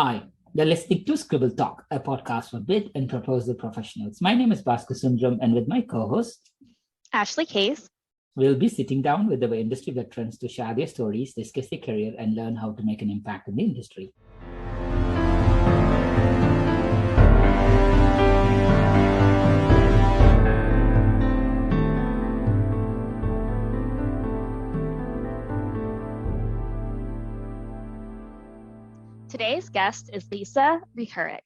Hi, you're listening to Scribble Talk, a podcast for bid and proposal professionals. My name is Bhaskar Sundram, and with my co-host, Ashley Case. We'll be sitting down with our industry veterans to share their stories, discuss their career, and learn how to make an impact in the industry. Today's guest is Lisa Rehurek.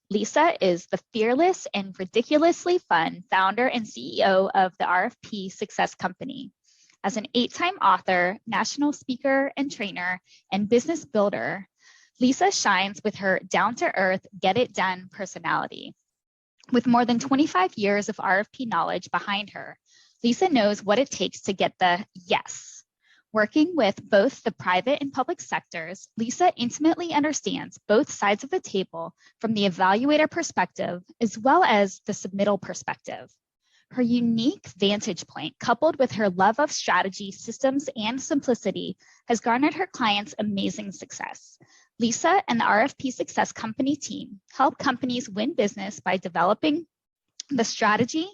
Lisa is the fearless and ridiculously fun founder and CEO of the RFP Successâ Company. As an 8-time author, national speaker and trainer, and business builder, Lisa shines with her down-to-earth, get-it-done personality. With more than 25 years of RFP knowledge behind her, Lisa knows what it takes to get the yes. Working with both the private and public sectors, Lisa intimately understands both sides of the table from the evaluator perspective as well as the submittal perspective. Her unique vantage point, coupled with her love of strategy, systems, and simplicity, has garnered her clients amazing success. Lisa and the RFP Successâ Company team help companies win business by developing the strategy,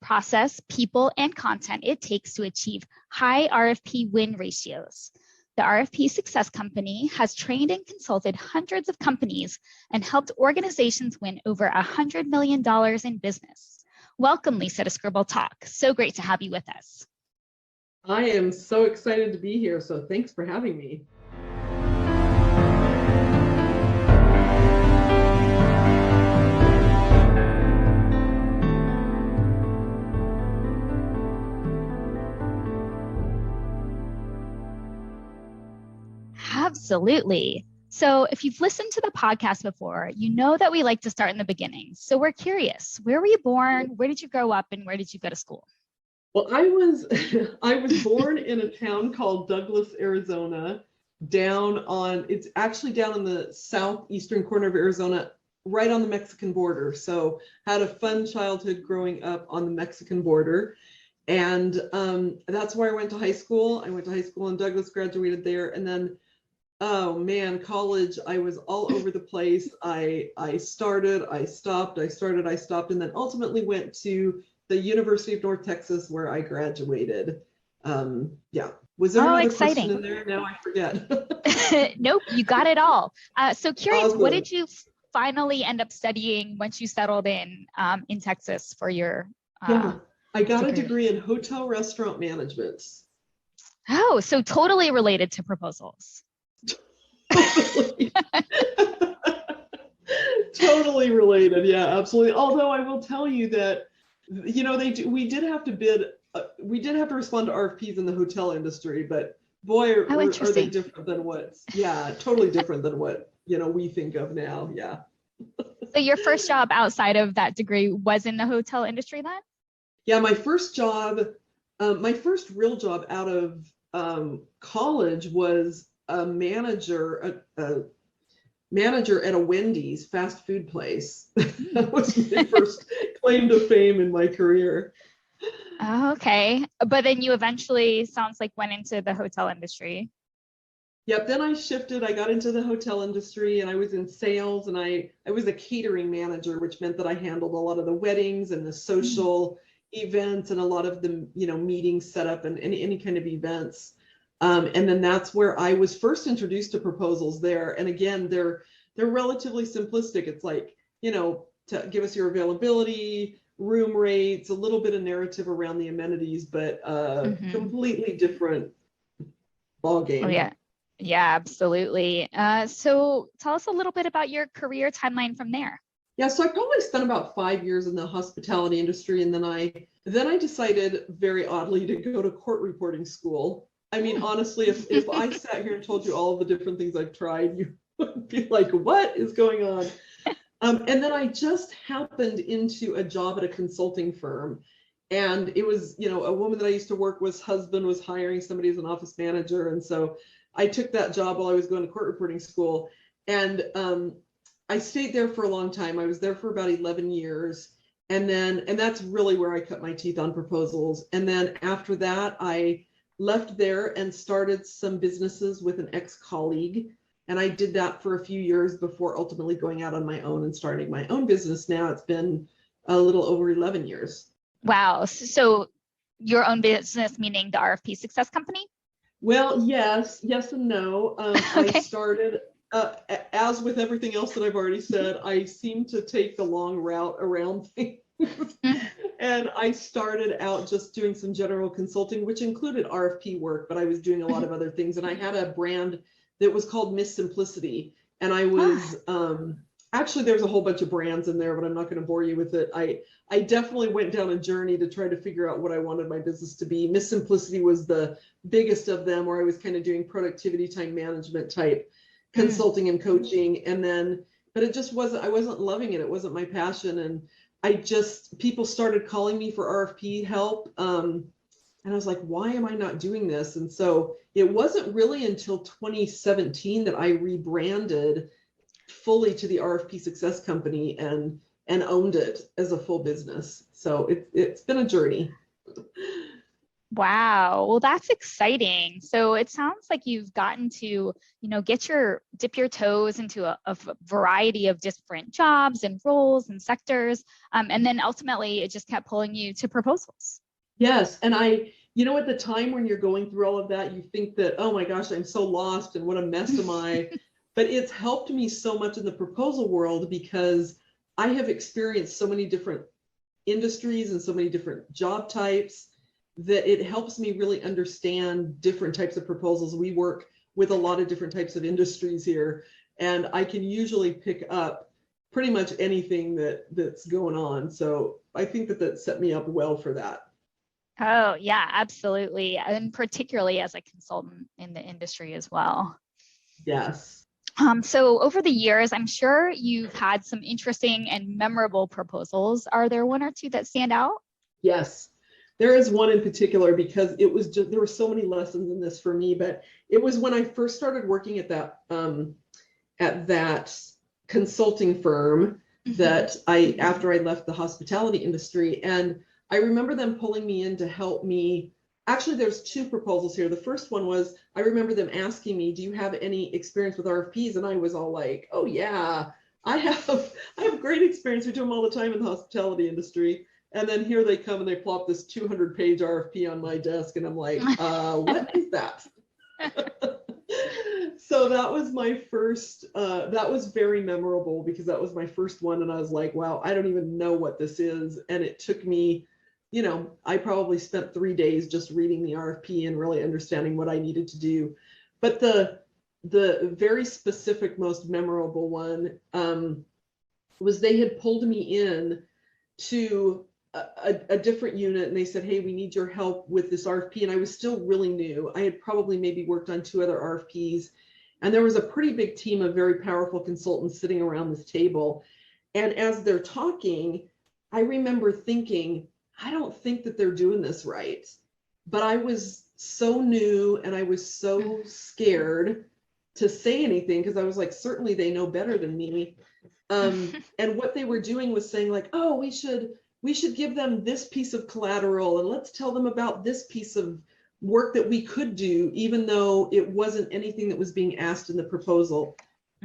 process, people, and content it takes to achieve high RFP win ratios. The RFP Successâ Company has trained and consulted hundreds of companies and helped organizations win over $100 million in business. Welcome, Lisa, to Scribble Talk. So great to have you with us. I am so excited to be here, so thanks for having me. Absolutely. So if you've listened to the podcast before, you know that we like to start in the beginning. So we're curious, where were you born? Where did you grow up? And where did you go to school? Well, I was born in a town called Douglas, Arizona, it's actually down in the southeastern corner of Arizona, right on the Mexican border. So had a fun childhood growing up on the Mexican border. And that's where I went to high school. I went to high school in Douglas, graduated there, and then oh man, college, I was all over the place. I started, I stopped, I started, I stopped, and then ultimately went to the University of North Texas where I graduated. Was there another exciting. question in there? Now I forget. Nope, you got it all. So curious, Awesome. What did you finally end up studying once you settled in Texas for your I got a degree in hotel restaurant management. Oh, so totally related to proposals. Totally related, yeah, absolutely. Although I will tell you that, we did have to bid, we did have to respond to RFPs in the hotel industry, but boy, are they different than totally different than what we think of now. Yeah. So your first job outside of that degree was in the hotel industry then? Yeah, my first job, my first real job out of college was a manager at a Wendy's fast food place. That was my first claim to fame in my career. Oh, okay. But then you eventually, sounds like, went into the hotel industry. Yep, then I shifted. I got into the hotel industry and I was in sales, and I was a catering manager, which meant that I handled a lot of the weddings and the social events and a lot of the meetings set up and any kind of events. And then that's where I was first introduced to proposals there. And again, they're relatively simplistic. It's like, to give us your availability, room rates, a little bit of narrative around the amenities, but completely different ballgame. Oh, yeah. Yeah, absolutely. So tell us a little bit about your career timeline from there. Yeah, so I probably spent about 5 years in the hospitality industry, and then I decided, very oddly, to go to court reporting school. I mean, honestly, if I sat here and told you all of the different things I've tried, you would be like, what is going on? And then I just happened into a job at a consulting firm. And it was, a woman that I used to work with, husband was hiring somebody as an office manager. And so I took that job while I was going to court reporting school. And I stayed there for a long time. I was there for about 11 years. And that's really where I cut my teeth on proposals. And then after that, I left there and started some businesses with an ex-colleague. And I did that for a few years before ultimately going out on my own and starting my own business. Now it's been a little over 11 years. Wow. So your own business, meaning the RFP Successâ Company? Well, yes and no. Okay. I started, as with everything else that I've already said, I seem to take the long route around things. And I started out just doing some general consulting, which included RFP work, but I was doing a lot of other things. And I had a brand that was called Miss Simplicity. And I was, actually, there's a whole bunch of brands in there, but I'm not going to bore you with it. I definitely went down a journey to try to figure out what I wanted my business to be. Miss Simplicity was the biggest of them, where I was kind of doing productivity, time management type consulting and coaching. And then, but it just wasn't, I wasn't loving it. It wasn't my passion. And people started calling me for RFP help. And I was like, why am I not doing this? And so it wasn't really until 2017 that I rebranded fully to the RFP Successâ Company and owned it as a full business. So it's been a journey. Wow. Well, that's exciting. So it sounds like you've gotten to, dip your toes into a variety of different jobs and roles and sectors. And then ultimately it just kept pulling you to proposals. Yes. And at the time when you're going through all of that, you think that, oh my gosh, I'm so lost and what a mess am I? But it's helped me so much in the proposal world because I have experienced so many different industries and so many different job types that it helps me really understand different types of proposals. We work with a lot of different types of industries here, and I can usually pick up pretty much anything that's going on. So I think that set me up well for that. Oh, yeah, absolutely. And particularly as a consultant in the industry as well. Yes. So over the years, I'm sure you've had some interesting and memorable proposals. Are there one or two that stand out? Yes, there is one in particular because it was just, there were so many lessons in this for me, but it was when I first started working at that consulting firm that after I left the hospitality industry, and I remember them pulling me in to help me. Actually, there's two proposals here. The first one was, I remember them asking me, do you have any experience with RFPs? And I was all like, oh yeah, I have great experience. We do them all the time in the hospitality industry. And then here they come and they plop this 200-page RFP on my desk. And I'm like, what is that? So that was my first, that was very memorable because that was my first one. And I was like, wow, I don't even know what this is. And it took me, I probably spent 3 days just reading the RFP and really understanding what I needed to do. But the very specific, most memorable one was they had pulled me in to a different unit, and they said, hey, we need your help with this RFP. And I was still really new. I had probably maybe worked on 2 other RFPs. And there was a pretty big team of very powerful consultants sitting around this table. And as they're talking, I remember thinking, I don't think that they're doing this right. But I was so new and I was so scared to say anything because I was like, certainly they know better than me. And what they were doing was saying like, oh, we should give them this piece of collateral and let's tell them about this piece of work that we could do, even though it wasn't anything that was being asked in the proposal.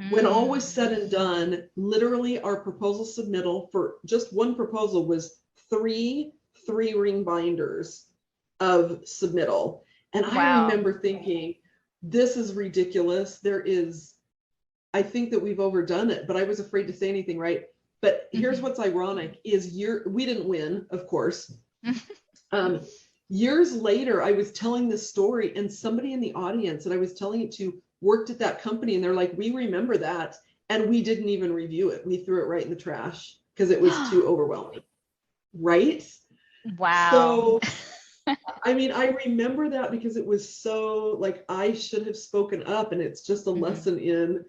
When all was said and done, literally our proposal submittal for just one proposal was 3 3-ring binders of submittal. And I remember thinking, this is ridiculous. I think that we've overdone it, but I was afraid to say anything, right? But here's what's ironic is we didn't win, of course. Years later, I was telling this story and somebody in the audience that I was telling it to worked at that company, and they're like, we remember that. And we didn't even review it. We threw it right in the trash because it was too overwhelming. Right? Wow. So, I mean, I remember that because it was so like, I should have spoken up, and it's just a lesson in,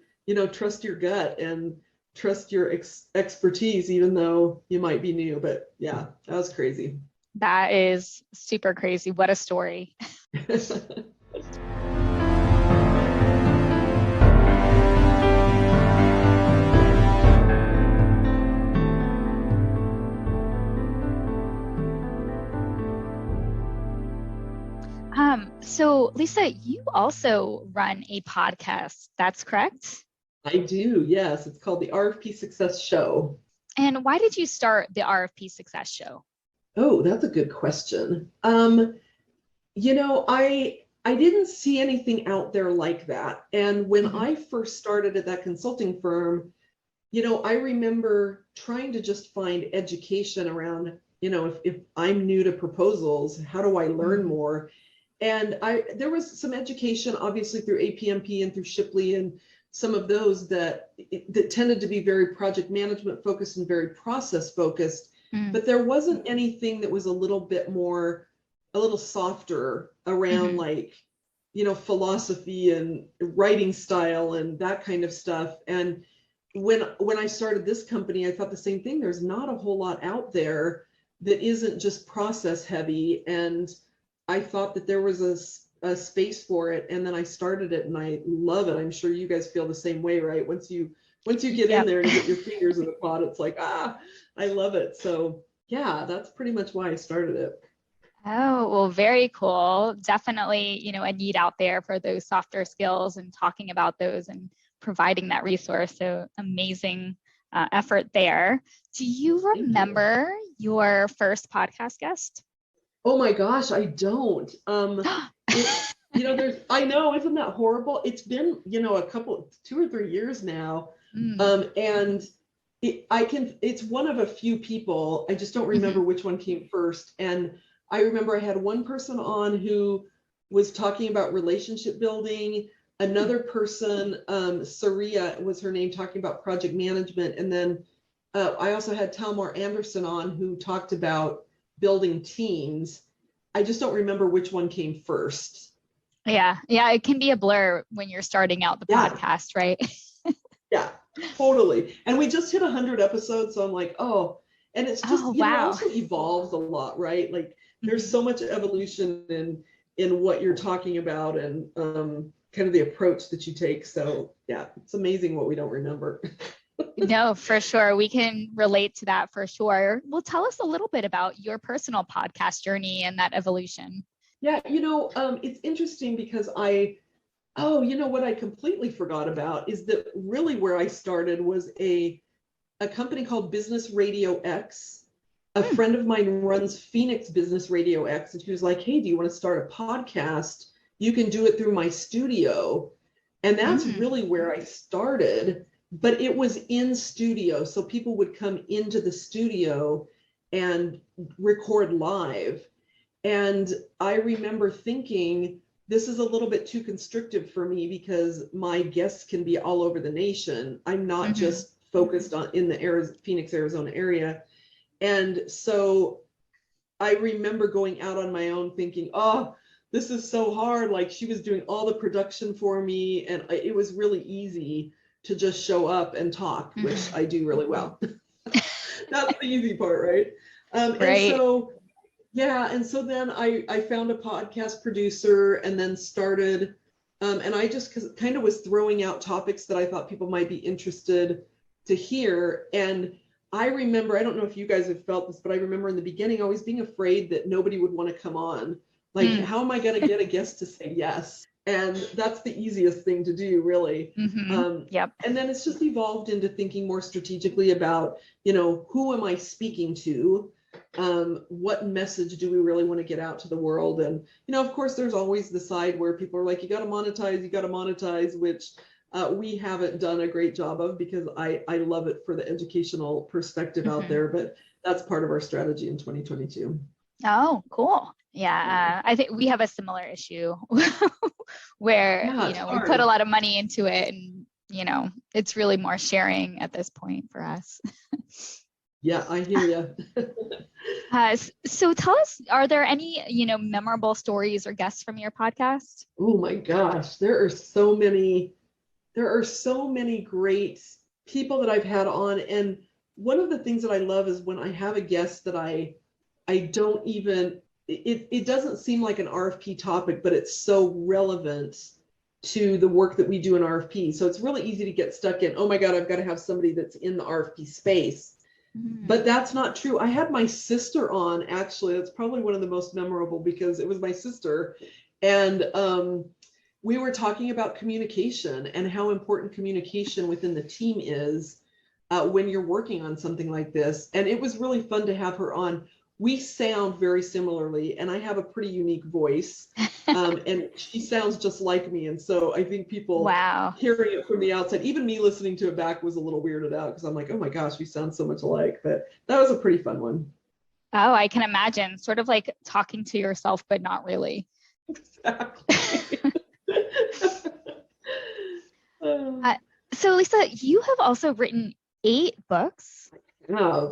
trust your gut and trust your expertise, even though you might be new. But yeah, that was crazy. That is super crazy. What a story. So So Lisa, you also run a podcast, that's correct? I do, yes. It's called the RFP Success Show. And why did you start the RFP Success Show? Oh, that's a good question. I didn't see anything out there like that. And when I first started at that consulting firm, I remember trying to just find education around, if I'm new to proposals, how do I learn more? And there was some education, obviously, through APMP and through Shipley and some of those that tended to be very project management focused and very process focused. But there wasn't anything that was a little softer around philosophy and writing style and that kind of stuff. And when I started this company, I thought the same thing. There's not a whole lot out there that isn't just process heavy. And I thought that there was a space for it. And then I started it and I love it. I'm sure you guys feel the same way, right? Once you get in there and get your fingers in the pot, it's like, I love it. So yeah, that's pretty much why I started it. Oh, well, very cool. Definitely, a need out there for those softer skills and talking about those and providing that resource. So amazing effort there. Do you remember your first podcast guest? Oh my gosh, I don't. I know, isn't that horrible? It's been, 2 or 3 years now. And it's one of a few people. I just don't remember which one came first. And I remember I had one person on who was talking about relationship building. Another person, Saria was her name, talking about project management. And then I also had Talmor Anderson on who talked about building teams. I just don't remember which one came first. Yeah, it can be a blur when you're starting out the podcast, right? Yeah, totally. And we just hit 100 episodes, so I'm like, and it's just, it also evolves a lot, right? Like there's so much evolution in what you're talking about and kind of the approach that you take. So yeah, it's amazing what we don't remember. No, for sure. We can relate to that for sure. Well, tell us a little bit about your personal podcast journey and that evolution. Yeah, it's interesting because what I completely forgot about is that really where I started was a company called Business Radio X. A friend of mine runs Phoenix Business Radio X, and she was like, hey, do you want to start a podcast? You can do it through my studio. And that's really where I started. But it was in studio, so people would come into the studio and record live. And I remember thinking, this is a little bit too constrictive for me because my guests can be all over the nation. I'm not just focused in the Phoenix, Arizona area. And so I remember going out on my own thinking, this is so hard. Like she was doing all the production for me, and it was really easy to just show up and talk, which I do really well. That's the easy part, right? Right. And so then I found a podcast producer and then started, and I just kind of was throwing out topics that I thought people might be interested to hear. And I remember, I don't know if you guys have felt this, but I remember in the beginning always being afraid that nobody would want to come on. Like, how am I going to get a guest to say yes? And that's the easiest thing to do, really. Yep. And then it's just evolved into thinking more strategically about, who am I speaking to? What message do we really want to get out to the world? And, of course, there's always the side where people are like, you got to monetize, which we haven't done a great job of because I love it for the educational perspective out there. But that's part of our strategy in 2022. Oh, cool. Yeah, I think we have a similar issue where, we put a lot of money into it and, it's really more sharing at this point for us. Yeah, I hear you. So tell us, are there any, memorable stories or guests from your podcast? Oh my gosh, there are so many great people that I've had on. And one of the things that I love is when I have a guest that I don't even, it doesn't seem like an RFP topic, but it's so relevant to the work that we do in RFP. So it's really easy to get stuck in, oh my God, I've got to have somebody that's in the RFP space. But that's not true. I had my sister on, actually. That's probably one of the most memorable because it was my sister. And we were talking about communication and how important communication within the team is when you're working on something like this. And it was really fun to have her on. We sound very similarly, and I have a pretty unique voice, and she sounds just like me. And so I think people hearing it from the outside, even me listening to it back, was a little weirded out because I'm like, oh my gosh, we sound so much alike. But that was a pretty fun one. Oh, I can imagine. Sort of like talking to yourself, but not really. Exactly. So Lisa, you have also written 8 books. Yeah.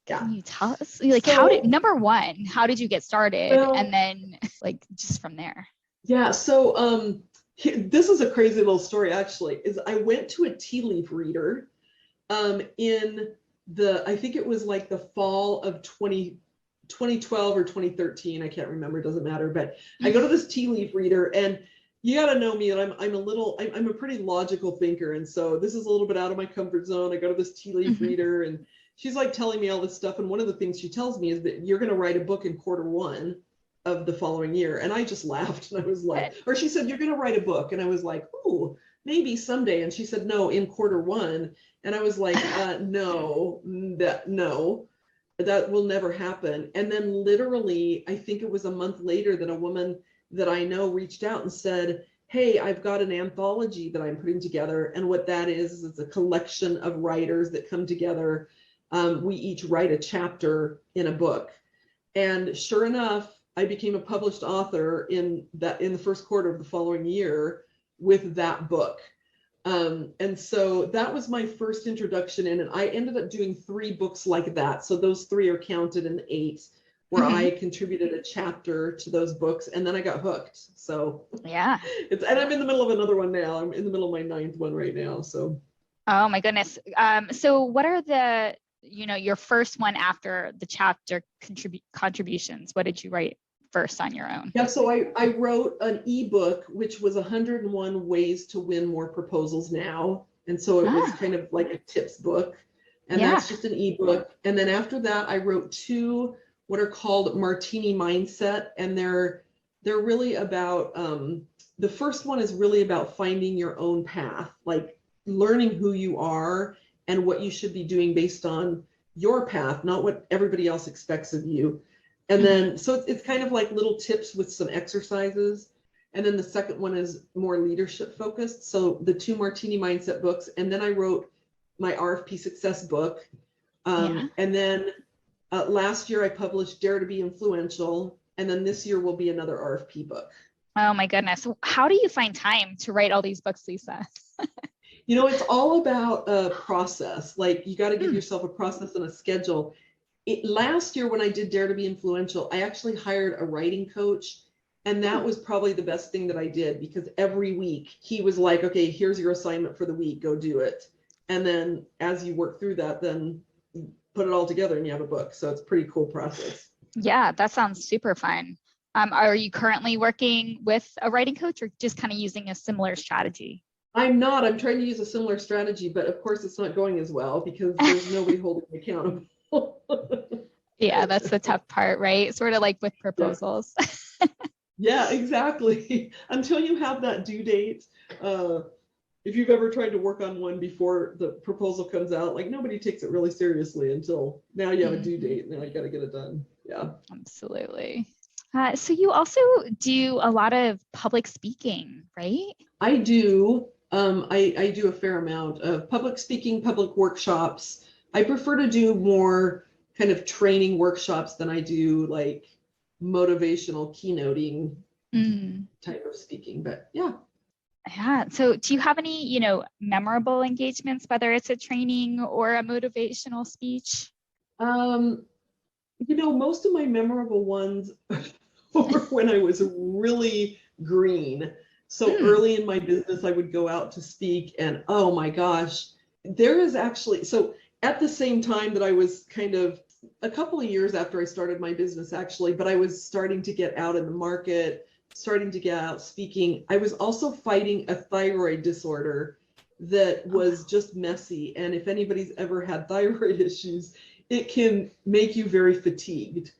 Can you tell us, like, how did you get started? Well, and then like just from there. Yeah. So this is a crazy little story actually, is I went to a tea leaf reader in I think it was like the fall of 2012 or 2013. I can't remember, it doesn't matter. But I go to this tea leaf reader, and you got to know me, and I'm a pretty logical thinker. And so this is a little bit out of my comfort zone. I go to this tea leaf reader, and she's like telling me all this stuff. And one of the things she tells me is that you're going to write a book in Q1 of the following year. And I just laughed, and I was like, or she said, you're going to write a book. And I was like, oh, maybe someday. And she said, no, in Q1. And I was like, no, that will never happen. And then literally, I think it was a month later that a woman that I know reached out and said, hey, I've got an anthology that I'm putting together. And what that is it's a collection of writers that come together. We each write a chapter in a book. And sure enough, I became a published author in the first quarter of the following year with that book. And so that was my first introduction in, and I ended up doing 3 books like that. So those 3 are counted in 8, where I contributed a chapter to those books, and then I got hooked. So yeah, and I'm in the middle of another one now. I'm in the middle of my 9th one right now. So oh my goodness. So what are your first one after the chapter contributions? What did you write first on your own? Yeah, so I wrote an ebook, which was 101 ways to win more proposals now. And so it was kind of like a tips book, and that's just an ebook. And then after that, I wrote 2 what are called Martini Mindset, and they're really about, the first one is really about finding your own path, like learning who you are and what you should be doing based on your path, not what everybody else expects of you. And then, so it's kind of like little tips with some exercises. And then the second one is more leadership focused. So the 2 Martini Mindset books. And then I wrote my RFP Success book. And then last year I published Dare to Be Influential. And then this year will be another RFP book. Oh my goodness. How do you find time to write all these books, Lisa? It's all about a process. Like, you got to give yourself a process and a schedule. Last year when I did Dare to Be Influential, I actually hired a writing coach, and that was probably the best thing that I did, because every week he was like, okay, here's your assignment for the week, go do it. And then as you work through that, then put it all together and you have a book. So it's a pretty cool process. Yeah, that sounds super fun. Are you currently working with a writing coach, or just kind of using a similar strategy? I'm trying to use a similar strategy, but of course it's not going as well because there's nobody holding me accountable. Yeah, that's the tough part, right? Sort of like with proposals. Yeah, exactly. Until you have that due date. If you've ever tried to work on one before the proposal comes out, like, nobody takes it really seriously until now you have a due date. Now you got to get it done. Yeah, absolutely. So you also do a lot of public speaking, right? I do. I do a fair amount of public speaking, public workshops. I prefer to do more kind of training workshops than I do like motivational keynoting type of speaking, but yeah. Yeah. So do you have any, memorable engagements, whether it's a training or a motivational speech? Most of my memorable ones were when I was really green. So early in my business, I would go out to speak, and oh my gosh, there is actually, so at the same time that I was kind of a couple of years after I started my business actually, but I was starting to get out in the market, starting to get out speaking. I was also fighting a thyroid disorder that was just messy. And if anybody's ever had thyroid issues, it can make you very fatigued.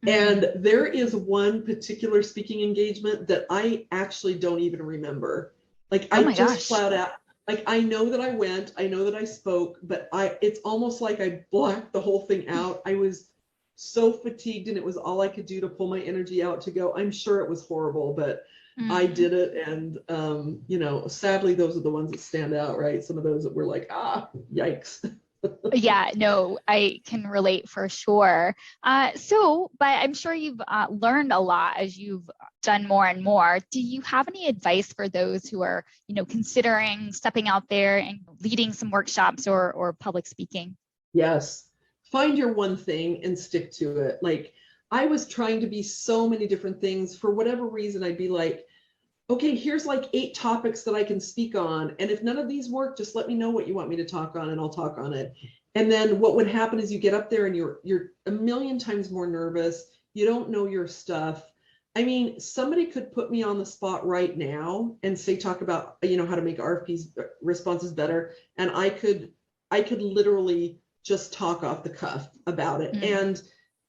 And there is one particular speaking engagement that I actually don't even remember. Like I just flat out, like I know that I went, I know that I spoke, but it's almost like I blacked the whole thing out. I was so fatigued and it was all I could do to pull my energy out to go. I'm sure it was horrible, but I did it. And, you know, sadly, those are the ones that stand out, right? Some of those that were like, yikes. Yeah, no, I can relate for sure. But I'm sure you've learned a lot as you've done more and more. Do you have any advice for those who are, you know, considering stepping out there and leading some workshops or public speaking? Yes. Find your one thing and stick to it. Like I was trying to be so many different things. For whatever reason, I'd be like, okay, here's like 8 topics that I can speak on. And if none of these work, just let me know what you want me to talk on and I'll talk on it. And then what would happen is you get up there and you're a million times more nervous. You don't know your stuff. I mean, somebody could put me on the spot right now and say, talk about, you know, how to make RFPs responses better. And I could literally just talk off the cuff about it. And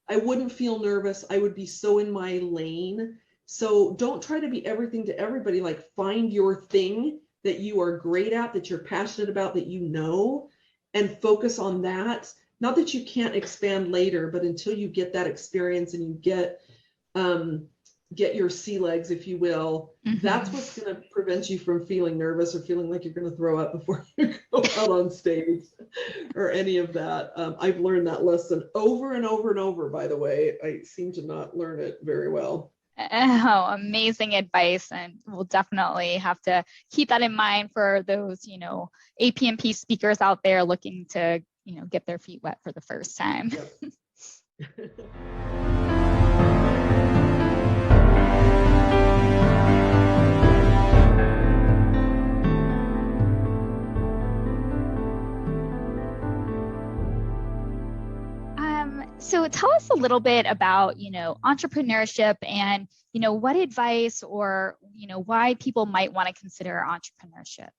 I wouldn't feel nervous. I would be so in my lane. So don't try to be everything to everybody. Like find your thing that you are great at, that you're passionate about, that you know, and focus on that. Not that you can't expand later, but until you get that experience and you get your sea legs, if you will, that's what's going to prevent you from feeling nervous or feeling like you're going to throw up before you go out on stage or any of that. I've learned that lesson over and over and over, by the way. I seem to not learn it very well. Oh, amazing advice. And we'll definitely have to keep that in mind for those, you know, APMP speakers out there looking to, you know, get their feet wet for the first time. Yep. So tell us a little bit about, you know, entrepreneurship and, you know, what advice or, you know, why people might want to consider entrepreneurship.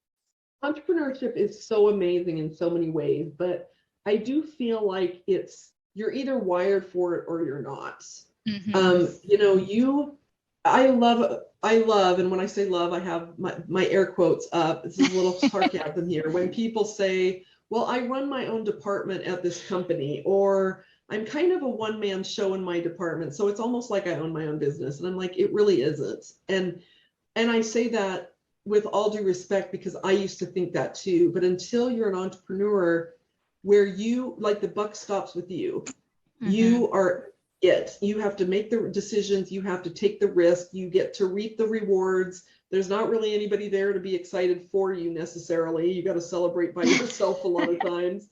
Entrepreneurship is so amazing in so many ways, but I do feel like you're either wired for it or you're not. You know, I love, and when I say love, I have my air quotes up. This is a little sarcasm here. When people say, well, I run my own department at this company, or I'm kind of a one-man show in my department, so it's almost like I own my own business. And I'm like, it really isn't. And I say that with all due respect because I used to think that too. But until you're an entrepreneur where you, like the buck stops with you, you are it. You have to make the decisions. You have to take the risk. You get to reap the rewards. There's not really anybody there to be excited for you necessarily. You got to celebrate by yourself a lot of times.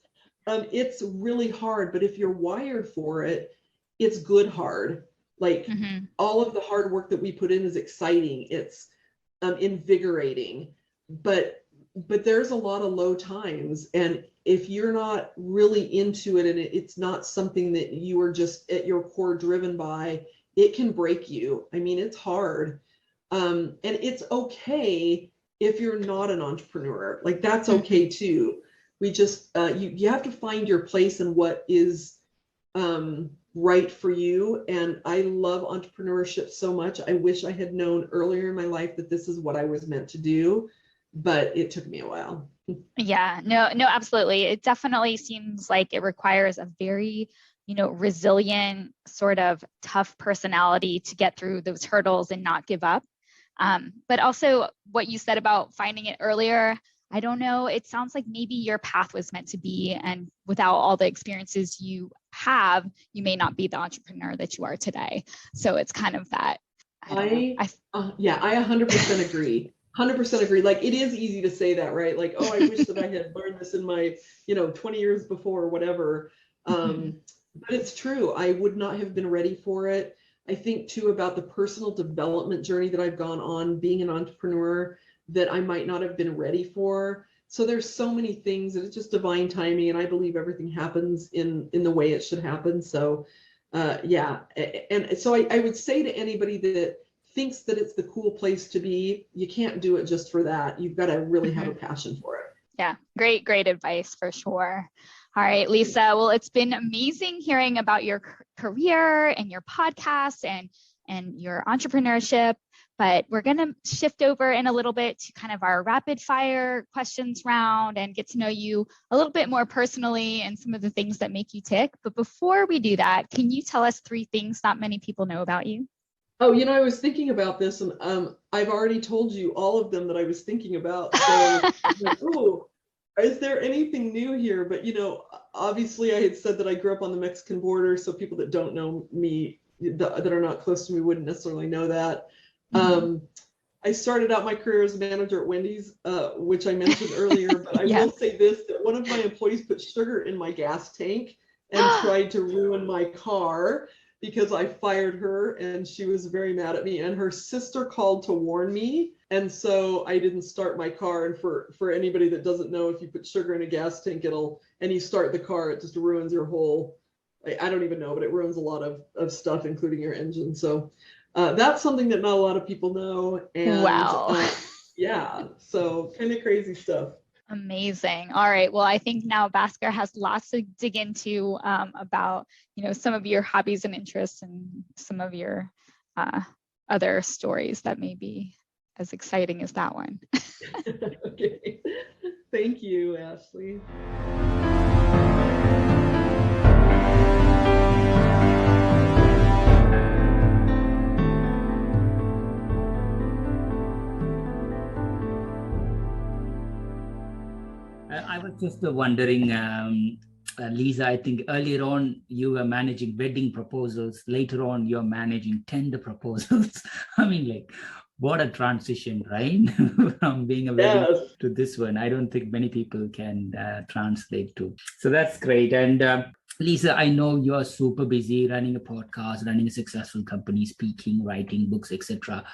It's really hard, but if you're wired for it, it's good hard. Like all of the hard work that we put in is exciting. It's invigorating, but there's a lot of low times. And if you're not really into it and it's not something that you are just at your core driven by, it can break you. I mean, it's hard. And it's okay if you're not an entrepreneur. Like that's okay too. We just, you have to find your place and what is right for you. And I love entrepreneurship so much. I wish I had known earlier in my life that this is what I was meant to do, but it took me a while. Yeah, no, absolutely. It definitely seems like it requires a very, you know, resilient, sort of tough personality to get through those hurdles and not give up. But also what you said about finding it earlier, I don't know, it sounds like maybe your path was meant to be, and without all the experiences you have, you may not be the entrepreneur that you are today. So it's kind of that. I 100% agree. 100% agree. Like it is easy to say that, right? Like, oh, I wish that I had learned this in my, 20 years before or whatever. But it's true. I would not have been ready for it. I think too about the personal development journey that I've gone on being an entrepreneur that I might not have been ready for. So there's so many things, and it's just divine timing. And I believe everything happens in the way it should happen. So yeah. And so I would say to anybody that thinks that it's the cool place to be, you can't do it just for that. You've got to really have a passion for it. Yeah, great advice for sure. All right, Lisa. Well, it's been amazing hearing about your career and your podcast and your entrepreneurship. But we're going to shift over in a little bit to kind of our rapid fire questions round and get to know you a little bit more personally and some of the things that make you tick. But before we do that, can you tell us 3 things not many people know about you? Oh, I was thinking about this, and I've already told you all of them that I was thinking about. So, oh, is there anything new here? But, obviously I had said that I grew up on the Mexican border, so people that don't know me, that are not close to me, wouldn't necessarily know that. I started out my career as a manager at Wendy's, which I mentioned earlier, but I will say this, that one of my employees put sugar in my gas tank and tried to ruin my car because I fired her, and she was very mad at me, and her sister called to warn me. And so I didn't start my car. And for anybody that doesn't know, if you put sugar in a gas tank, and you start the car, it just ruins your whole, I don't even know, but it ruins a lot of stuff, including your engine. So that's something that not a lot of people know. And wow. So kind of crazy stuff. Amazing. All right. Well, I think now Bhaskar has lots to dig into about, some of your hobbies and interests and some of your other stories that may be as exciting as that one. Okay. Thank you, Ashley. I was just wondering, Lisa, I think earlier on you were managing wedding proposals. Later on, you're managing tender proposals. I mean, what a transition, right? From being a wedding to this one. I don't think many people can translate to. So that's great. And Lisa, I know you're super busy running a podcast, running a successful company, speaking, writing books, etc.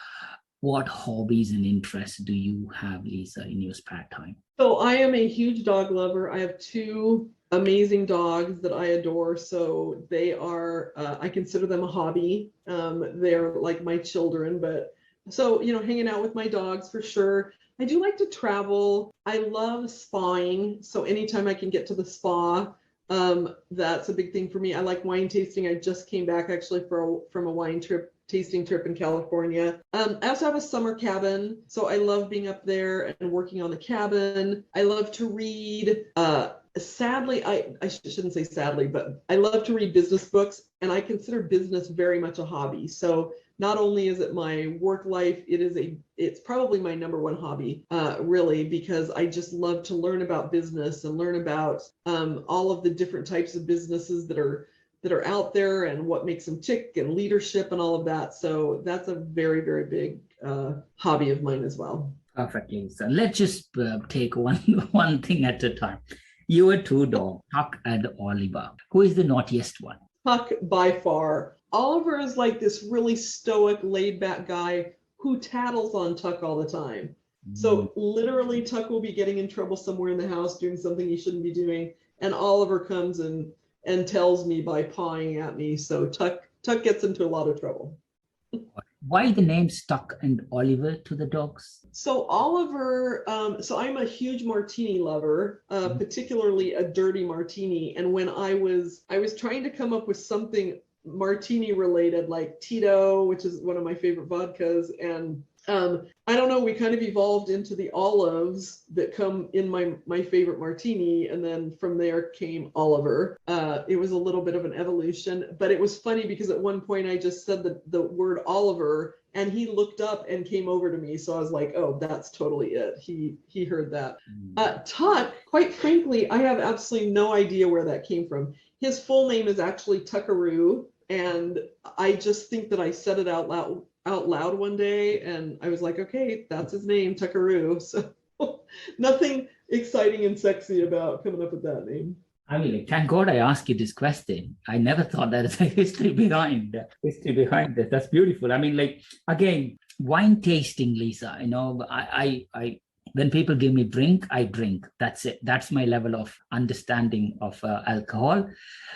What hobbies and interests do you have, Lisa, in your spare time? So I am a huge dog lover. I have 2 amazing dogs that I adore. So they are, I consider them a hobby. They're like my children, but so, hanging out with my dogs for sure. I do like to travel. I love spaing. So anytime I can get to the spa, that's a big thing for me. I like wine tasting. I just came back actually from a wine tasting trip in California. I also have a summer cabin, so I love being up there and working on the cabin. I love to read. Sadly, I shouldn't say sadly, but I love to read business books, and I consider business very much a hobby. So not only is it my work life, it's probably my number 1 hobby, really, because I just love to learn about business and learn about all of the different types of businesses that are out there and what makes them tick and leadership and all of that. So that's a very, very big hobby of mine as well. Perfectly. So let's just take one thing at a time. You were 2 dogs, Tuck and Oliver. Who is the naughtiest one? Tuck by far. Oliver is like this really stoic, laid back guy who tattles on Tuck all the time. So literally Tuck will be getting in trouble somewhere in the house doing something he shouldn't be doing. And Oliver comes and tells me by pawing at me. So Tuck gets into a lot of trouble. Why the names Tuck and Oliver to the dogs? So Oliver, so I'm a huge martini lover, particularly a dirty martini. And when I was trying to come up with something martini related, like Tito, which is one of my favorite vodkas, and I don't know, we kind of evolved into the olives that come in my favorite martini, and then from there came Oliver. It was a little bit of an evolution, but it was funny because at one point I just said the word Oliver, and he looked up and came over to me, so I was like, oh, that's totally it. He heard that. Tuck, quite frankly, I have absolutely no idea where that came from. His full name is actually Tuckaroo, and I just think that I said it out loud one day, and I was like, okay, that's his name, Tuckaroo. So nothing exciting and sexy about coming up with that name. I mean, thank God I asked you this question. I never thought there is a history behind this. That's beautiful. I mean, again, wine tasting, Lisa, I when people give me drink, I drink. That's it. That's my level of understanding of alcohol.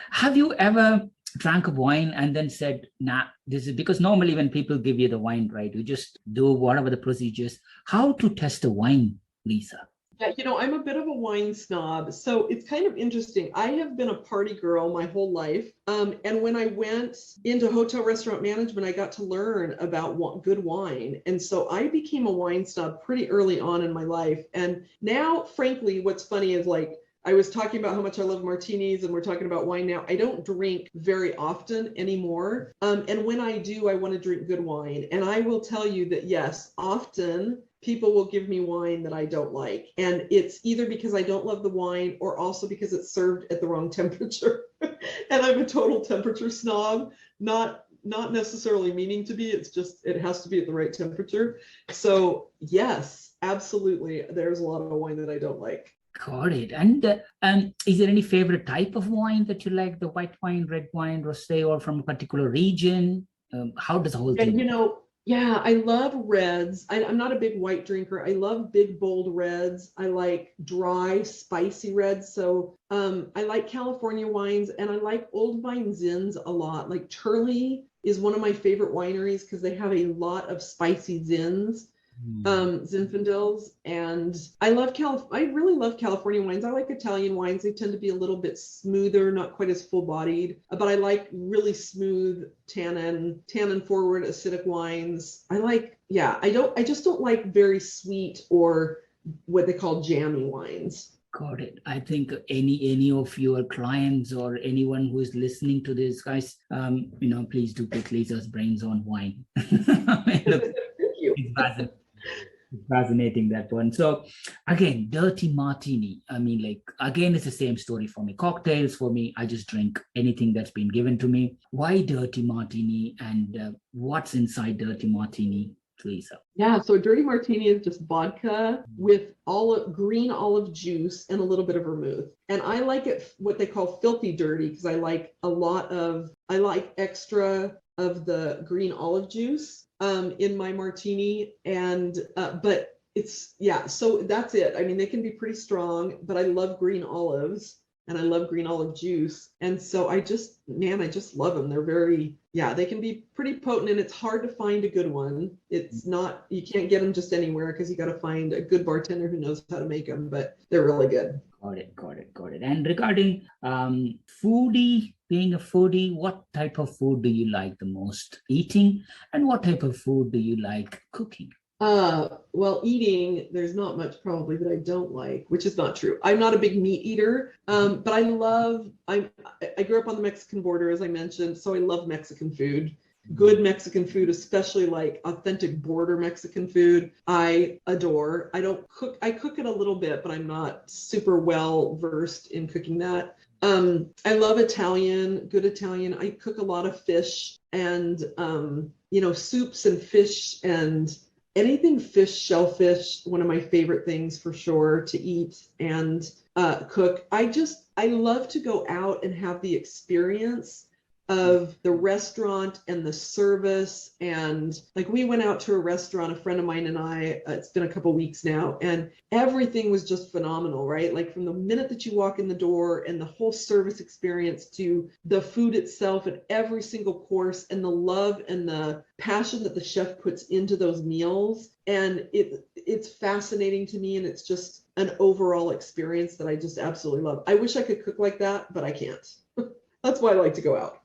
Have you ever drank a wine and then said, nah, this is because normally when people give you the wine, right, you just do whatever the procedures. How to test a wine, Lisa? Yeah, I'm a bit of a wine snob, so it's kind of interesting. I have been a party girl my whole life. And when I went into hotel restaurant management, I got to learn about good wine. And so I became a wine snob pretty early on in my life. And now, frankly, what's funny is like, I was talking about how much I love martinis, and we're talking about wine now. I don't drink very often anymore. And when I do, I want to drink good wine. And I will tell you that, yes, often people will give me wine that I don't like. And it's either because I don't love the wine or also because it's served at the wrong temperature. And I'm a total temperature snob, not necessarily meaning to be. It's just, it has to be at the right temperature. So yes, absolutely. There's a lot of wine that I don't like. Got it. And is there any favorite type of wine that you like? The white wine, red wine, rosé, or from a particular region? How does the whole thing? Yeah, I love reds. I'm not a big white drinker. I love big, bold reds. I like dry, spicy reds. So I like California wines, and I like old vine zins a lot. Like Turley is one of my favorite wineries because they have a lot of spicy zins. Zinfandels, and I really love California wines. I like Italian wines. They tend to be a little bit smoother, not quite as full-bodied, but I like really smooth tannin forward acidic wines. I just don't like very sweet or what they call jammy wines. Got it. I think any of your clients or anyone who is listening to this, guys, please do pick Lisa's brains on wine. Thank you. It's fascinating, that one. So again, dirty martini. I mean, like, again, it's the same story for me. Cocktails for me, I just drink anything that's been given to me. Why dirty martini, and what's inside dirty martini, Lisa? Yeah, so a dirty martini is just vodka with green olive juice and a little bit of vermouth. And I like it what they call filthy dirty because I like extra of the green olive juice in my martini. And but so that's it. I mean, they can be pretty strong, but I love green olives and I love green olive juice. And so I just love them. They're they can be pretty potent, and it's hard to find a good one. It's not, you can't get them just anywhere because you got to find a good bartender who knows how to make them, but they're really good. Got it. And regarding being a foodie, what type of food do you like the most eating, and what type of food do you like cooking? Well, eating, there's not much probably that I don't like, which is not true. I'm not a big meat eater, but I grew up on the Mexican border, as I mentioned, so I love Mexican food. Good Mexican food, especially like authentic border Mexican food, I adore. I cook it a little bit, but I'm not super well versed in cooking that. I love good Italian. I cook a lot of fish and, soups and fish and anything fish, shellfish, one of my favorite things for sure to eat and cook. I love to go out and have the experience of the restaurant and the service. And like, we went out to a restaurant, a friend of mine and I, it's been a couple weeks now, and everything was just phenomenal, right? Like from the minute that you walk in the door and the whole service experience to the food itself and every single course and the love and the passion that the chef puts into those meals. And it's fascinating to me, and it's just an overall experience that I just absolutely love. I wish I could cook like that, but I can't. That's why I like to go out.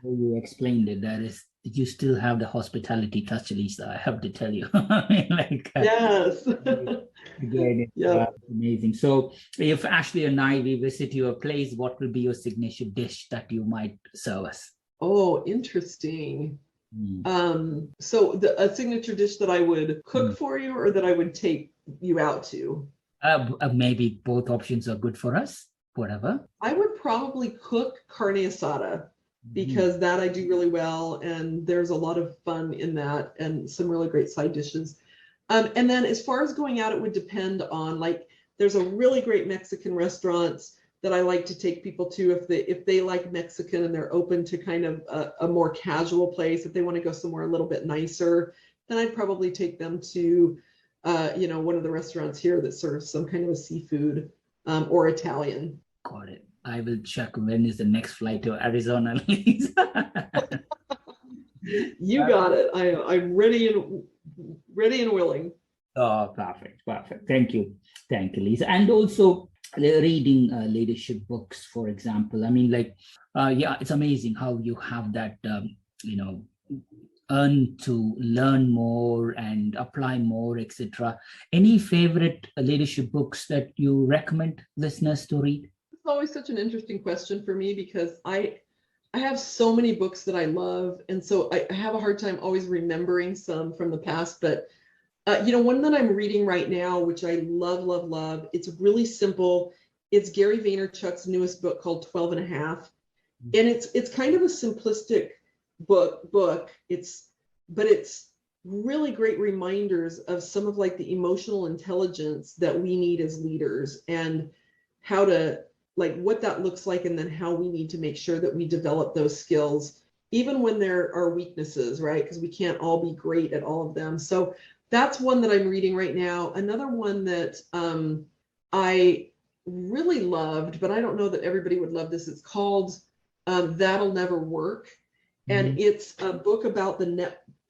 You explained it. That is, you still have the hospitality touch, Lisa. I have to tell you. Yes. Again, it's amazing. So, if Ashley and we visit your place, what will be your signature dish that you might serve us? Oh, interesting. So a signature dish that I would cook for you, or that I would take you out to? Maybe both options are good for us. Whatever. I would probably cook carne asada because that I do really well, and there's a lot of fun in that and some really great side dishes. And then as far as going out, it would depend on, like, there's a really great Mexican restaurant that I like to take people to if they like Mexican and they're open to kind of a more casual place. If they want to go somewhere a little bit nicer, then I'd probably take them to one of the restaurants here that serves some kind of a seafood or Italian. Got it. I will check when is the next flight to Arizona. You got it. I'm ready and willing. Oh, perfect, perfect. Thank you. Thank you, Lisa. And also reading leadership books, for example. I mean, like, yeah, it's amazing how you have that, you know, earn to learn more and apply more, etc. Any favorite leadership books that you recommend listeners to read? It's always such an interesting question for me because I have so many books that I love, and so I have a hard time always remembering some from the past. But one that I'm reading right now, which I love, love, love. It's really simple. It's Gary Vaynerchuk's newest book called 12 and a half. And it's kind of a simplistic book. But it's really great reminders of some of like the emotional intelligence that we need as leaders and how to like what that looks like, and then how we need to make sure that we develop those skills, even when there are weaknesses, right? Because we can't all be great at all of them. So that's one that I'm reading right now. Another one that I really loved, but I don't know that everybody would love this. It's called That'll Never Work. And it's a book about the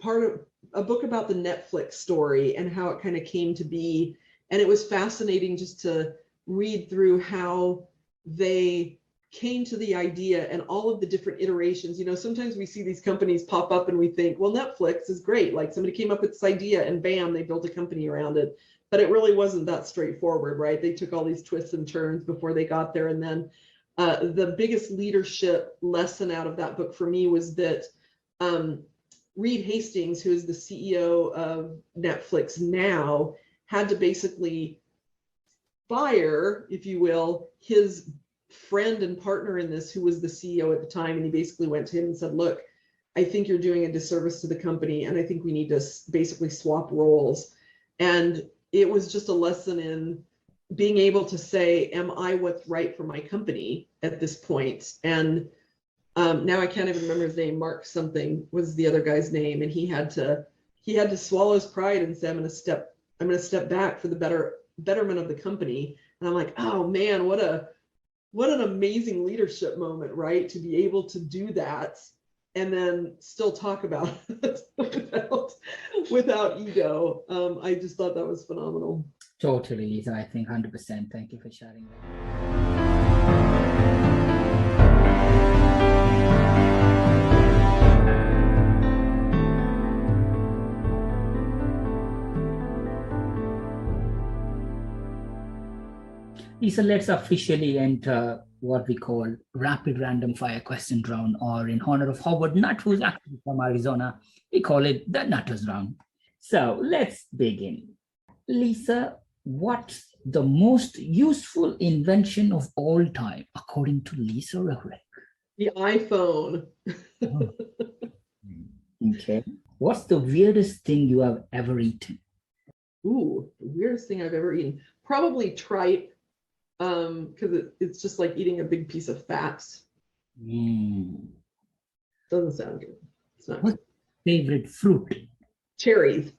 Netflix story and how it kind of came to be. And it was fascinating just to read through how they came to the idea and all of the different iterations. Sometimes we see these companies pop up and we think, well, Netflix is great. Like somebody came up with this idea and bam, they built a company around it. But it really wasn't that straightforward, right? They took all these twists and turns before they got there. And then the biggest leadership lesson out of that book for me was that Reed Hastings, who is the CEO of Netflix now, had to basically fire, if you will, his friend and partner in this, who was the CEO at the time. And he basically went to him and said, look, I think you're doing a disservice to the company, and I think we need to basically swap roles. And it was just a lesson in being able to say, am I what's right for my company at this point? And now I can't even remember his name. Mark something was the other guy's name, and he had to swallow his pride and say, I'm going to step back for the betterment of the company. And I'm like, oh man, what an amazing leadership moment, right? To be able to do that and then still talk about it without ego. I just thought that was phenomenal. Totally, Lisa. I think 100%. Thank you for sharing that. Lisa, let's officially enter what we call rapid random fire question round, or in honor of Howard Nutt, who's actually from Arizona, we call it the Nutters round. So let's begin. Lisa, what's the most useful invention of all time, according to Lisa Rehurek? The iPhone. Okay. What's the weirdest thing you have ever eaten? Ooh, the weirdest thing I've ever eaten. Probably tripe. Because it's just like eating a big piece of fat. Doesn't sound good. It's not What's good. Favorite fruit? Cherries.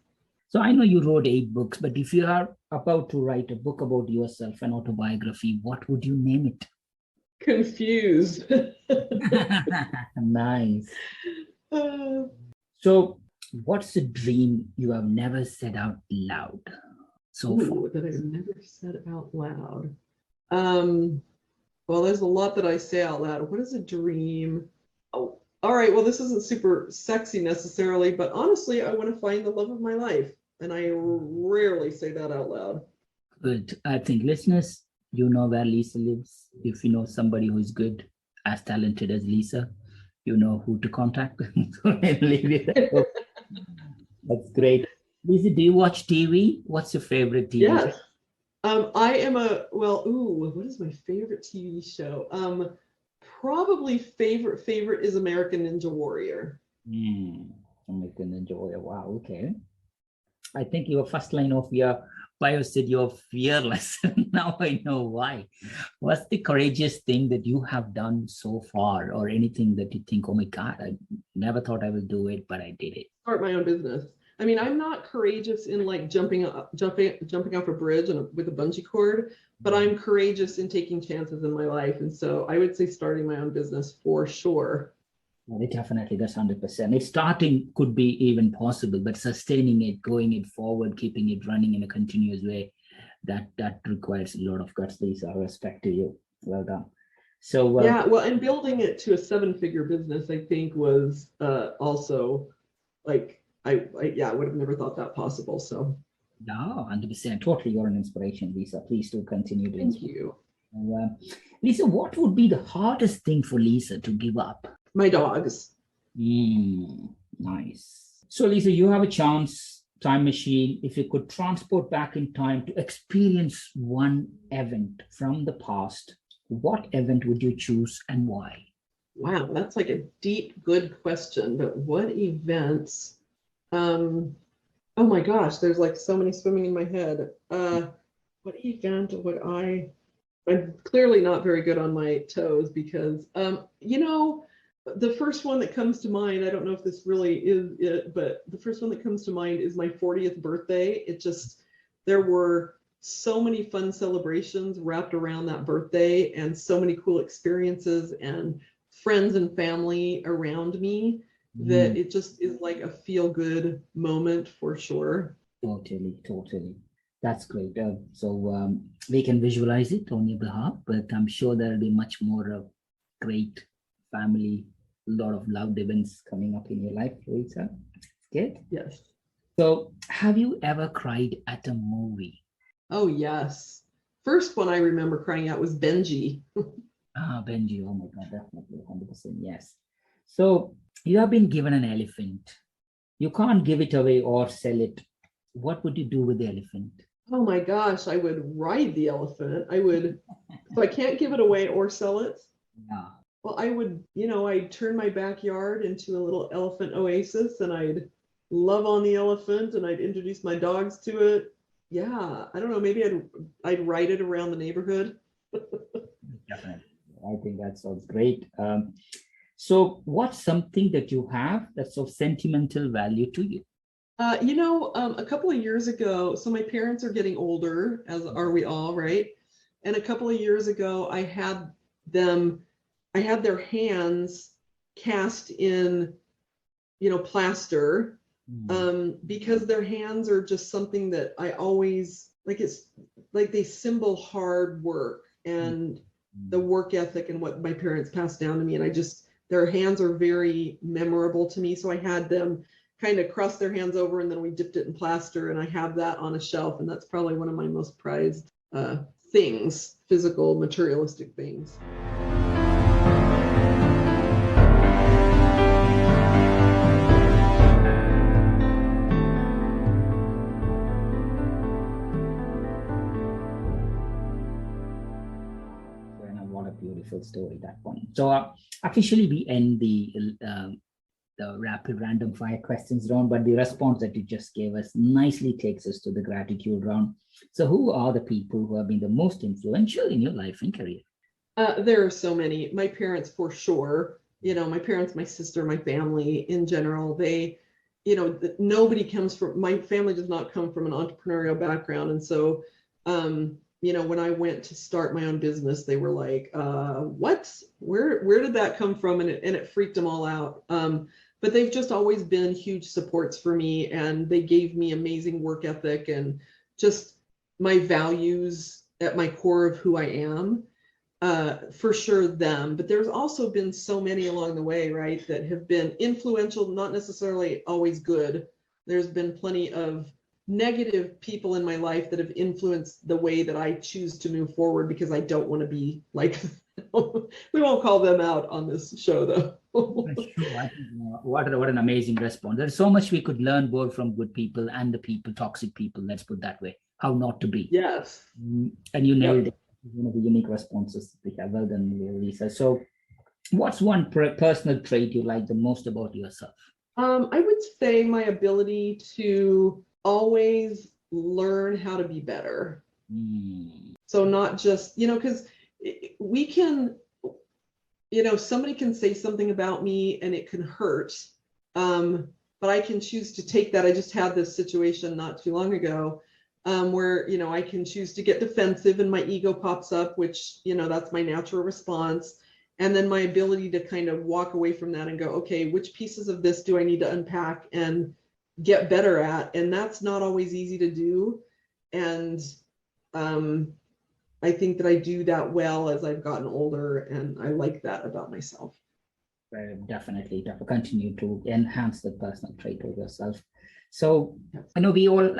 So I know you wrote 8 books, but if you are about to write a book about yourself, an autobiography, what would you name it? Confused. Nice. So what's a dream you have never said out loud so far? That I've never said out loud. Well, there's a lot that I say out loud. What is a dream? Oh, all right. Well, this isn't super sexy necessarily, but honestly, I want to find the love of my life. And I rarely say that out loud. Good. I think listeners, you know where Lisa lives. If you know somebody who is good, as talented as Lisa, you know who to contact. So I'll leave it there. That's great. Lisa, do you watch TV? What's your favorite TV show? Yes. I am what is my favorite TV show? Probably favorite is American Ninja Warrior. American Ninja Warrior. Wow, okay. I think your first line of your bio said you're fearless. Now I know why. What's the courageous thing that you have done so far, or anything that you think, oh my God, I never thought I would do it, but I did it? Start my own business. I mean, I'm not courageous in like jumping off a bridge with a bungee cord, but I'm courageous in taking chances in my life. And so I would say starting my own business for sure. Well, definitely, that's 100%. It's starting could be even possible, but sustaining it, going it forward, keeping it running in a continuous way, that requires a lot of guts. Lisa, I respect to you. Well done. So Yeah, well, and building it to a 7-figure business, I think was also like I would have never thought that possible. So no, 100%. Totally, you're an inspiration, Lisa. Please do continue to thank inspire. you. Lisa, what would be the hardest thing for Lisa to give up? My dogs. Nice. So, Lisa, you have a chance, time machine. If you could transport back in time to experience one event from the past, what event would you choose and why? Wow, that's like a deep, good question. But what events? Oh my gosh, there's like so many swimming in my head. What event would I'm clearly not very good on my toes because, the first one that comes to mind, I don't know if this really is it, but the first one that comes to mind is my 40th birthday. There were so many fun celebrations wrapped around that birthday and so many cool experiences and friends and family around me that it just is like a feel-good moment for sure. Totally. That's great. So we can visualize it on your behalf, but I'm sure there'll be much more of great family, a lot of loved events coming up in your life, Lisa. Good. Yes. So have you ever cried at a movie? Oh, yes. First one I remember crying out was Benji. Benji. Oh my God, definitely 100%. Yes. So you have been given an elephant. You can't give it away or sell it. What would you do with the elephant? Oh my gosh, I would ride the elephant. So I can't give it away or sell it. Yeah. Well, I'd turn my backyard into a little elephant oasis and I'd love on the elephant and I'd introduce my dogs to it. Yeah, I don't know, maybe I'd ride it around the neighborhood. Definitely. I think that sounds great. So what's something that you have that's of sentimental value to you? A couple of years ago, so my parents are getting older, as are we all, right? And a couple of years ago, I had their hands cast in, plaster, because their hands are just something that I always like. It's like they symbol hard work and the work ethic and what my parents passed down to me. And their hands are very memorable to me. So I had them kind of cross their hands over and then we dipped it in plaster and I have that on a shelf. And that's probably one of my most prized things, physical, materialistic things. What a beautiful story, that one. So officially we end the rapid random fire questions round, but the response that you just gave us nicely takes us to the gratitude round. So who are the people who have been the most influential in your life and career? There are so many. My parents, for sure. My parents, my sister, my family in general, they, my family does not come from an entrepreneurial background. And so, when I went to start my own business, they were like, what? Where did that come from? And it freaked them all out. But they've just always been huge supports for me. And they gave me amazing work ethic and just my values at my core of who I am. For sure them, but there's also been so many along the way, right, that have been influential, not necessarily always good. There's been plenty of negative people in my life that have influenced the way that I choose to move forward because I don't want to be like, we won't call them out on this show though. Sure. What an amazing response. There's so much we could learn both from good people and the people, toxic people, let's put that way, how not to be. Yes. And you nailed it. One of the unique responses we have. Well done, Lisa. So what's one personal trait you like the most about yourself? I would say my ability to always learn how to be better. So not just, because we can, somebody can say something about me and it can hurt, but I can choose to take that. I just had this situation not too long ago where, I can choose to get defensive and my ego pops up, which, that's my natural response. And then my ability to kind of walk away from that and go, okay, which pieces of this do I need to unpack and get better at? And that's not always easy to do. And I think that I do that well as I've gotten older, and I like that about myself. Definitely continue to enhance the personal trait of yourself. So I know we all,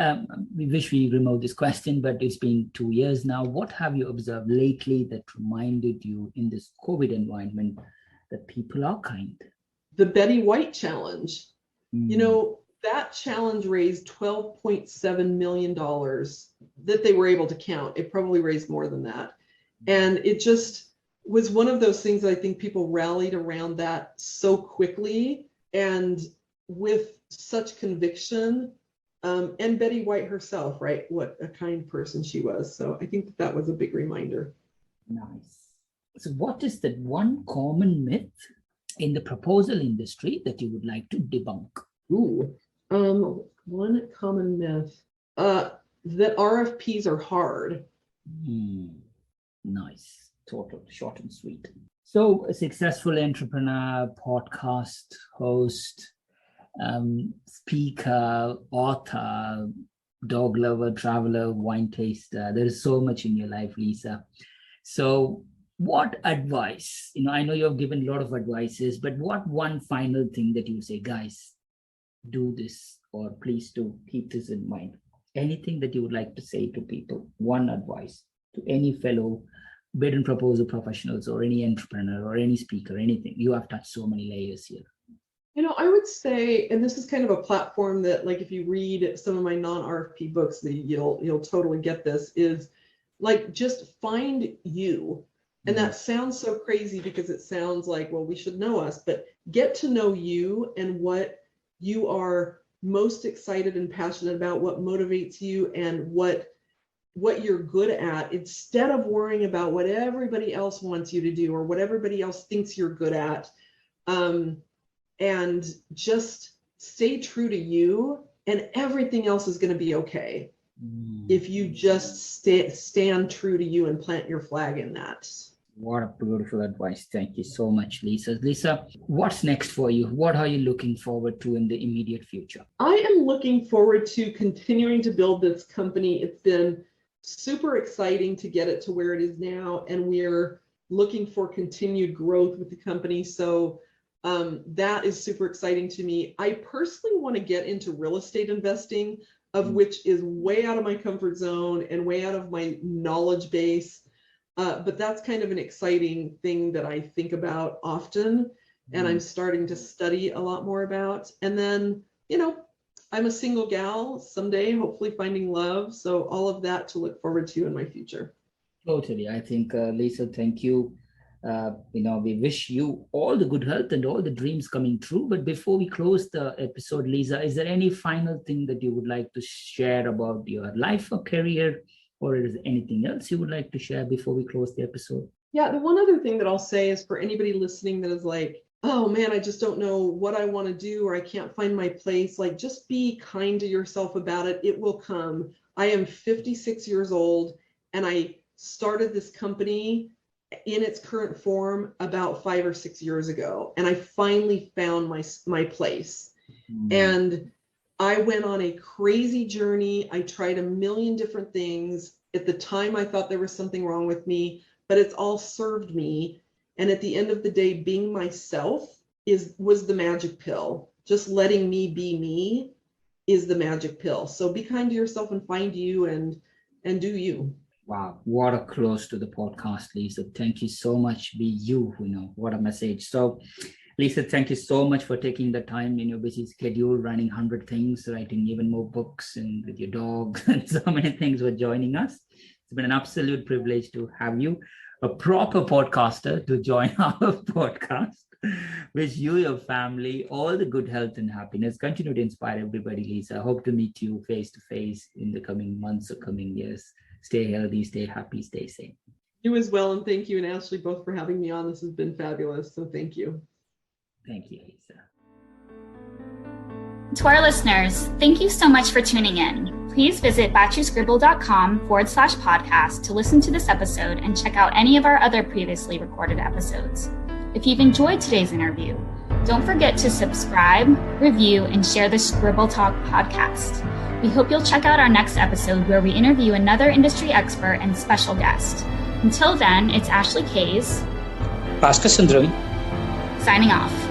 we wish we removed this question, but it's been 2 years now. What have you observed lately that reminded you in this COVID environment that people are kind? The Betty White challenge. You know, that challenge raised $12.7 million that they were able to count. It probably raised more than that. And it just was one of those things that I think people rallied around that so quickly and with such conviction. And Betty White herself, right? What a kind person she was. So I think that was a big reminder. Nice. So what is that one common myth in the proposal industry that you would like to debunk? One common myth, that RFPs are hard. Nice. Total, short and sweet. So a successful entrepreneur, podcast host, speaker, author, dog lover, traveler, wine taster. There is so much in your life, Lisa. So what advice, I know you've given a lot of advices, but what one final thing that you say, guys, do this, or please do keep this in mind? Anything that you would like to say to people, one advice to any fellow bid and proposal professionals or any entrepreneur or any speaker, anything. You have touched so many layers here. I would say, and this is kind of a platform that, like, if you read some of my non-RFP books, you'll totally get this, is like, just find you. And that sounds so crazy because it sounds like, well, we should know us, but get to know you and what you are most excited and passionate about, what motivates you, and what you're good at, instead of worrying about what everybody else wants you to do or what everybody else thinks you're good at. And just stay true to you, and everything else is going to be okay. If you just stand true to you and plant your flag in that. What a beautiful advice. Thank you so much, Lisa. Lisa, what's next for you? What are you looking forward to in the immediate future? I am looking forward to continuing to build this company. It's been super exciting to get it to where it is now, and we're looking for continued growth with the company. So that is super exciting to me. I personally want to get into real estate investing, of which is way out of my comfort zone and way out of my knowledge base. But that's kind of an exciting thing that I think about often, and I'm starting to study a lot more about. And then, I'm a single gal, someday hopefully finding love. So all of that to look forward to in my future. Totally. I think, Lisa, thank you. We wish you all the good health and all the dreams coming true. But before we close the episode, Lisa, is there any final thing that you would like to share about your life or career? Or is there anything else you would like to share before we close the episode? Yeah, the one other thing that I'll say is, for anybody listening that is like, oh man, I just don't know what I want to do, or I can't find my place, like, just be kind to yourself about it. It will come. I am 56 years old, and I started this company in its current form about 5 or 6 years ago. And I finally found my place. And I went on a crazy journey. I tried a million different things. At the time, I thought there was something wrong with me, but it's all served me. And at the end of the day, being myself was the magic pill. Just letting me be me is the magic pill. So be kind to yourself and find you and do you. Wow, what a close to the podcast, Lisa. Thank you so much. Be you, what a message. So, Lisa, thank you so much for taking the time in your busy schedule, running 100 things, writing even more books, and with your dog and so many things for joining us. It's been an absolute privilege to have you, a proper podcaster, to join our podcast. Wish you, your family, all the good health and happiness. Continue to inspire everybody, Lisa. I hope to meet you face to face in the coming months or coming years. Stay healthy, stay happy, stay safe. You as well, and thank you and Ashley both for having me on. This has been fabulous, so thank you. Thank you, Lisa. To our listeners, thank you so much for tuning in. Please visit batchuscribble.com/podcast to listen to this episode and check out any of our other previously recorded episodes. If you've enjoyed today's interview, don't forget to subscribe, review, and share the Scribble Talk podcast. We hope you'll check out our next episode where we interview another industry expert and special guest. Until then, it's Ashley Kays, Bhaskar Sundaram, signing off.